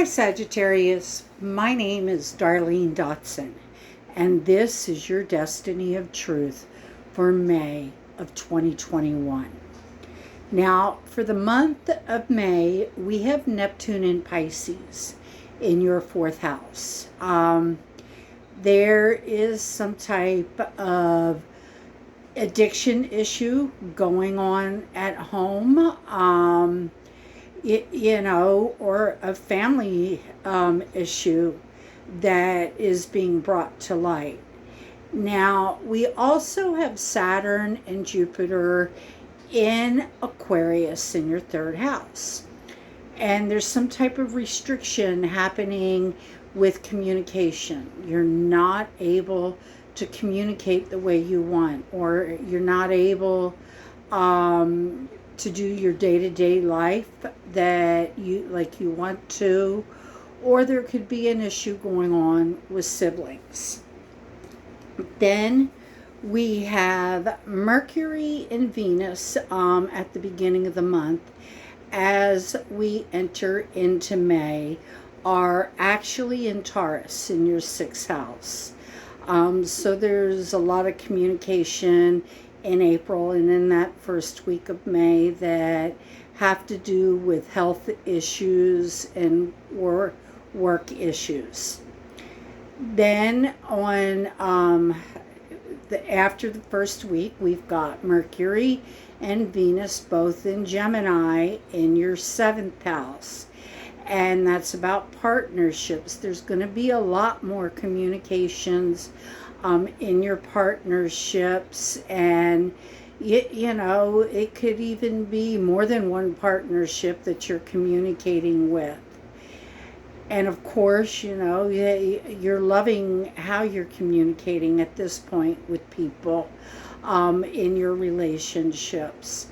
Hi Sagittarius, my name is Darlene Dotson, and this is your Destiny of Truth for May of 2021. Now, for the month of May, we have Neptune in Pisces in your fourth house. There is some type of addiction issue going on at home. Or a family issue that is being brought to light. Now, we also have Saturn and Jupiter in Aquarius in your third house. And there's some type of restriction happening with communication. You're not able to communicate the way you want, or you're not able to do your day-to-day life that you want to, or there could be an issue going on with siblings. Then we have Mercury and Venus at the beginning of the month, as we enter into May, are actually in Taurus in your sixth house. So there's a lot of communication in April and in that first week of May that have to do with health issues and work issues. Then after the first week, we've got Mercury and Venus both in Gemini in your seventh house. And that's about partnerships. There's going to be a lot more communications in your partnerships, and it could even be more than one partnership that you're communicating with. And of course, you're loving how you're communicating at this point with people in your relationships.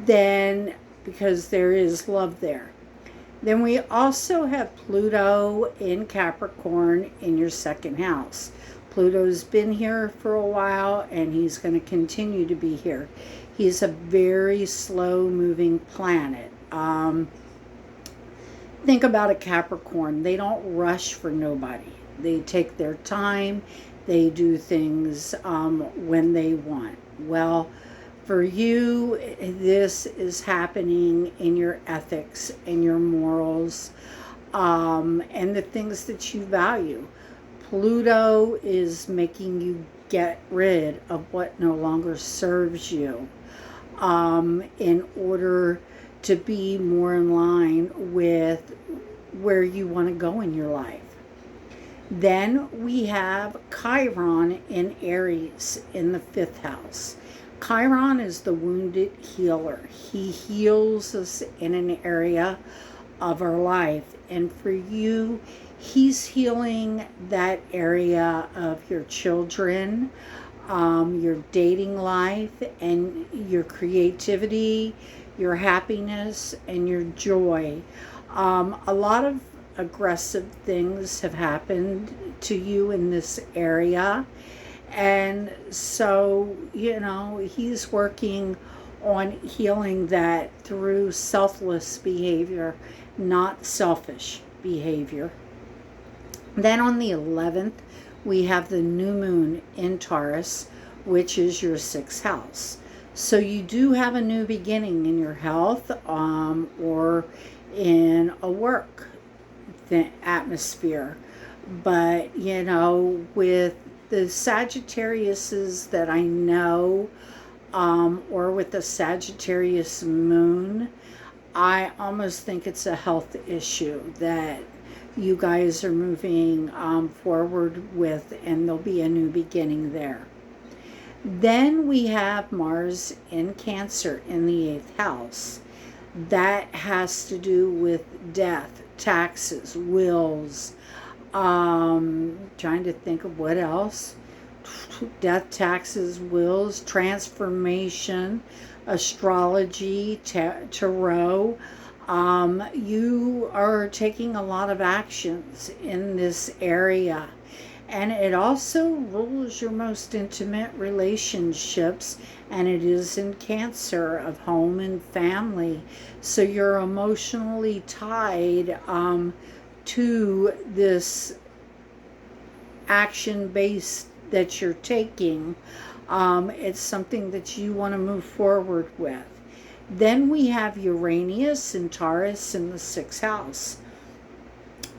Then, because there is love there. Then we also have Pluto in Capricorn in your second house. Pluto's been here for a while, and he's going to continue to be here. He's a very slow-moving planet. Think about a Capricorn. They don't rush for nobody. They take their time. They do things when they want. Well, for you, this is happening in your ethics and your morals and the things that you value. Pluto is making you get rid of what no longer serves you in order to be more in line with where you want to go in your life. Then we have Chiron in Aries in the fifth house. Chiron is the wounded healer. He heals us in an area of our life. And for you, he's healing that area of your children, your dating life, and your creativity, your happiness, and your joy. A lot of aggressive things have happened to you in this area. And so, he's working on healing that through selfless behavior, not selfish behavior. Then on the 11th, we have the new moon in Taurus, which is your sixth house. So you do have a new beginning in your health or in a work atmosphere. But, with the Sagittariuses that I know, or with the Sagittarius moon, I almost think it's a health issue that you guys are moving forward with, and there'll be a new beginning there. Then we have Mars in Cancer in the 8th house. That has to do with death, taxes, wills, trying to think of what else. Death, taxes, wills, transformation, astrology, tarot. You are taking a lot of actions in this area. And it also rules your most intimate relationships, and it is in Cancer of home and family. So you're emotionally tied to this action base that you're taking. It's something that you want to move forward with. Then we have Uranius and Taurus in the 6th house.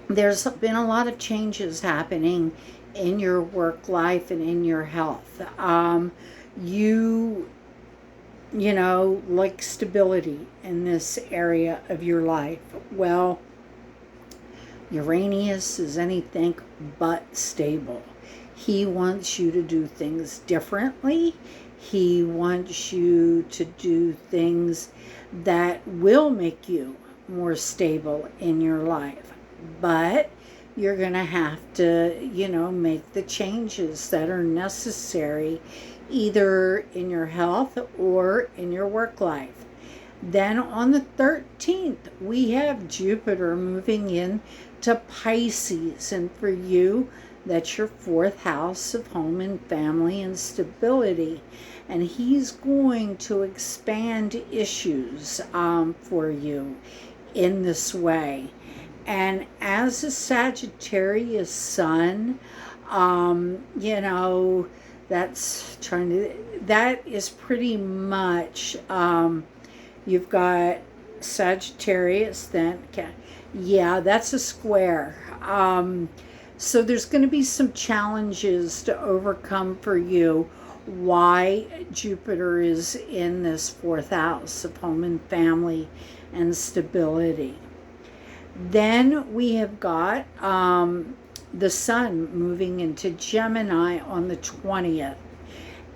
There's been a lot of changes happening in your work life and in your health. You know, like stability in this area of your life. Well, Uranius is anything but stable. He wants you to do things differently. He wants you to do things that will make you more stable in your life. But you're going to have to, you know, make the changes that are necessary either in your health or in your work life. Then on the 13th, we have Jupiter moving in to Pisces. And for you, that's your 4th house of home and family and stability. And he's going to expand issues for you in this way. And as a Sagittarius sun, you know, that is pretty much, you've got Sagittarius, then, yeah, that's a square. So there's going to be some challenges to overcome for you. Why Jupiter is in this 4th house of home and family and stability. Then we have got the sun moving into Gemini on the 20th.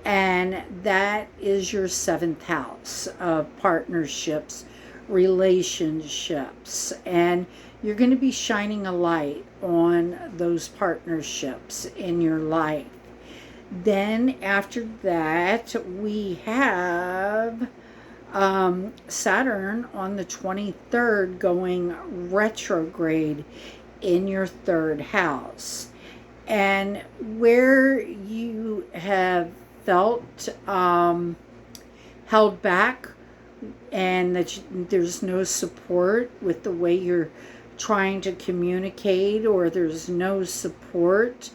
And that is your 7th house of partnerships, relationships. And you're going to be shining a light on those partnerships in your life. Then after that, we have Saturn on the 23rd going retrograde in your 3rd house. And where you have felt held back and that there's no support with the way you're trying to communicate, or there's no support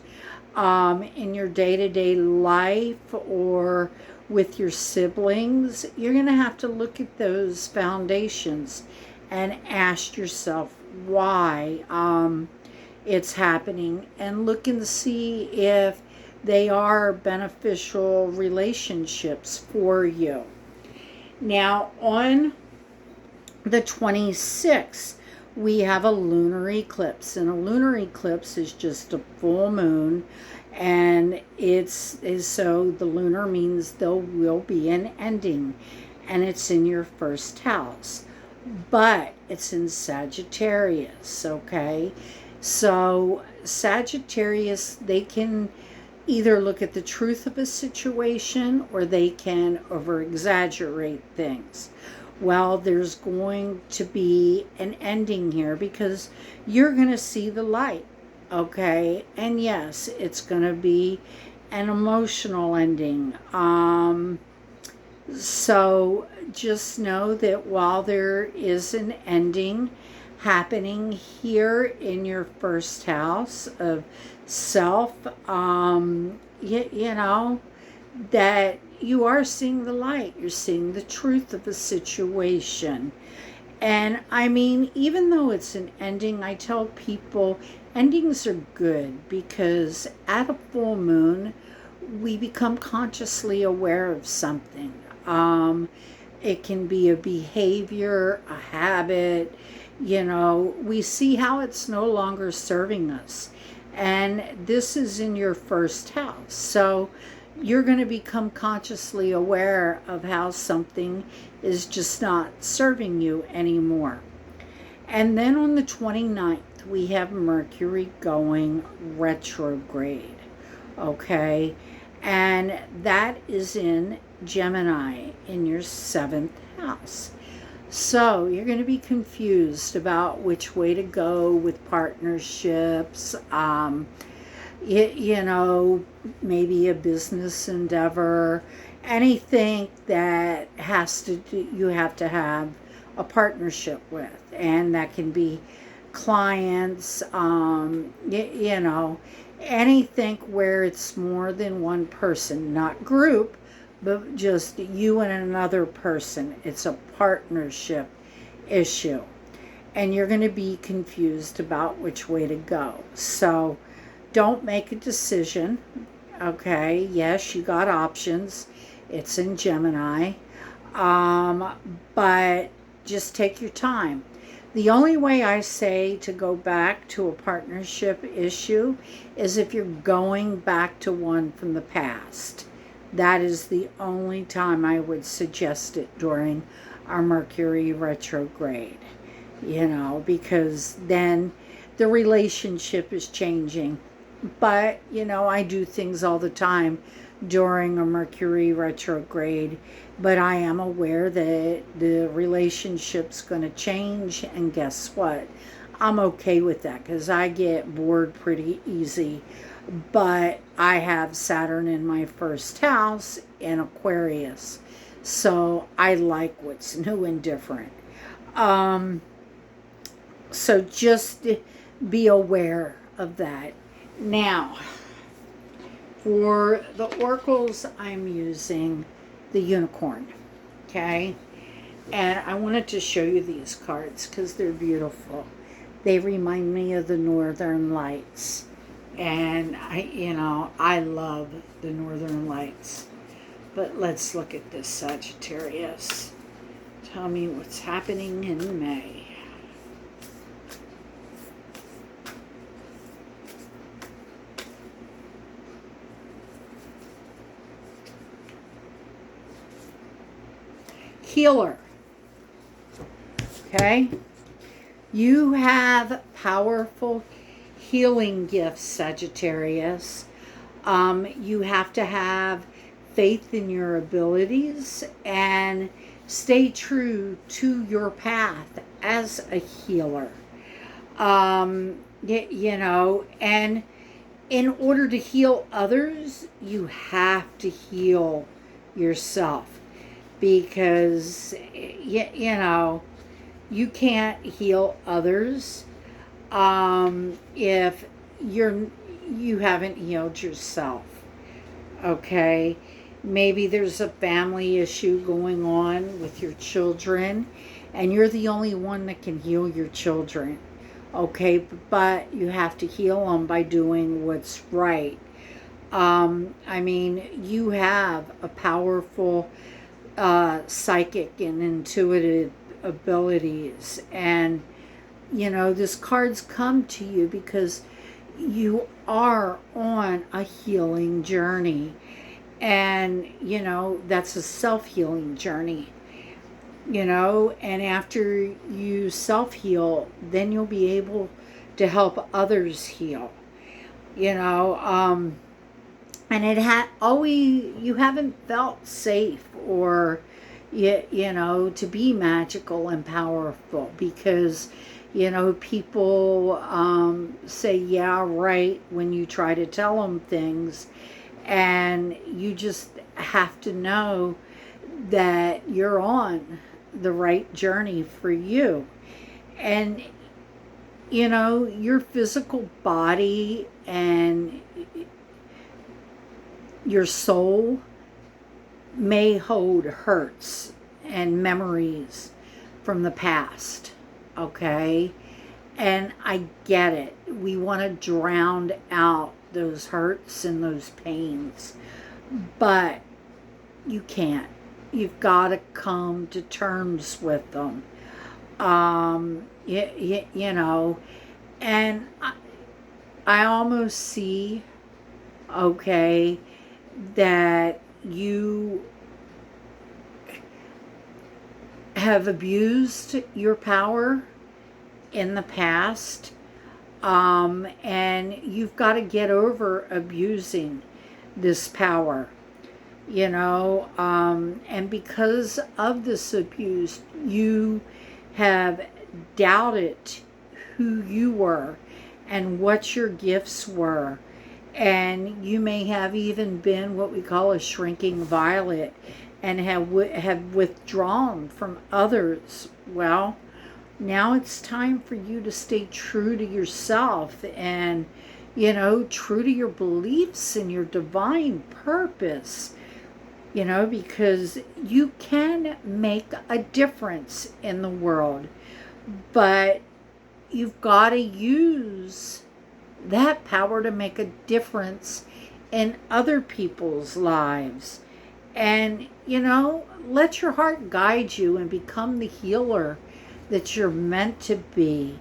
in your day-to-day life or with your siblings, you're going to have to look at those foundations and ask yourself why it's happening, and look and see if they are beneficial relationships for you. Now, on the 26th, we have a lunar eclipse, and a lunar eclipse is just a full moon, and so the lunar means there will be an ending, and it's in your 1st house, but it's in Sagittarius, okay? So Sagittarius, they can either look at the truth of a situation or they can over-exaggerate things. Well, there's going to be an ending here because you're going to see the light, okay? And yes, it's going to be an emotional ending. So just know that while there is an ending happening here in your 1st house of self, you know, that you are seeing the light. You're seeing the truth of the situation. And I mean, even though it's an ending, I tell people endings are good because at a full moon, we become consciously aware of something. It can be a behavior, a habit, you know, we see how it's no longer serving us. And this is in your 1st house. So you're going to become consciously aware of how something is just not serving you anymore. And then on the 29th, we have Mercury going retrograde, okay? And that is in Gemini in your 7th house. So you're going to be confused about which way to go with partnerships, you know, maybe a business endeavor, anything that has to do, you have to have a partnership with. And that can be clients, you know, anything where it's more than one person, not group, but just you and another person. It's a partnership issue. And you're going to be confused about which way to go. So don't make a decision. Okay, yes, you got options. It's in Gemini. But just take your time. The only way I say to go back to a partnership issue is if you're going back to one from the past. That is the only time I would suggest it during our Mercury retrograde. You know, because then the relationship is changing. But, you know, I do things all the time during a Mercury retrograde, but I am aware that the relationship's going to change, and guess what? I'm okay with that because I get bored pretty easy. But I have Saturn in my first house in Aquarius, so I like what's new and different. So just be aware of that. Now, for the oracles, I'm using the unicorn, okay? And I wanted to show you these cards because they're beautiful. They remind me of the Northern Lights. And I love the Northern Lights. But let's look at this, Sagittarius. Tell me what's happening in May. Healer. Okay? You have powerful healing gifts, Sagittarius. You have to have faith in your abilities and stay true to your path as a healer. You know, and in order to heal others, you have to heal yourself. Because, you know, you can't heal others if you haven't healed yourself. Okay? Maybe there's a family issue going on with your children, and you're the only one that can heal your children. Okay? But you have to heal them by doing what's right. I mean, you have a powerful psychic and intuitive abilities, and you know, this card's come to you because you are on a healing journey, and you know, that's a self-healing journey, you know, and after you self-heal, then you'll be able to help others heal, you know. And you haven't felt safe or, you know, to be magical and powerful because, you know, people say, yeah, right, when you try to tell them things. And you just have to know that you're on the right journey for you. And, you know, your physical body and your soul may hold hurts and memories from the past, okay? And I get it. We want to drown out those hurts and those pains, but you can't. You've got to come to terms with them. You know, and I almost see, okay, that you have abused your power in the past, and you've got to get over abusing this power, you know, and because of this abuse, you have doubted who you were and what your gifts were. And you may have even been what we call a shrinking violet and have withdrawn from others. Well, Now it's time for you to stay true to yourself and, true to your beliefs and your divine purpose, because you can make a difference in the world, but you've got to use that power to make a difference in other people's lives. And, let your heart guide you and become the healer that you're meant to be.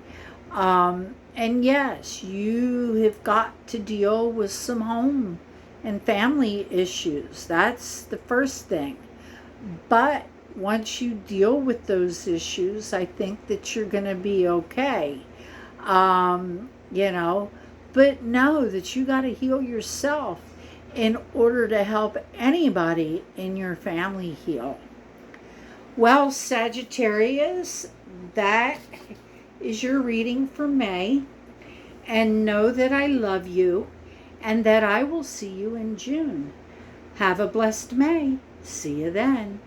And yes, you have got to deal with some home and family issues. That's the first thing. But once you deal with those issues, I think that you're going to be okay. But know that you got to heal yourself in order to help anybody in your family heal. Well, Sagittarius, that is your reading for May. And know that I love you and that I will see you in June. Have a blessed May. See you then.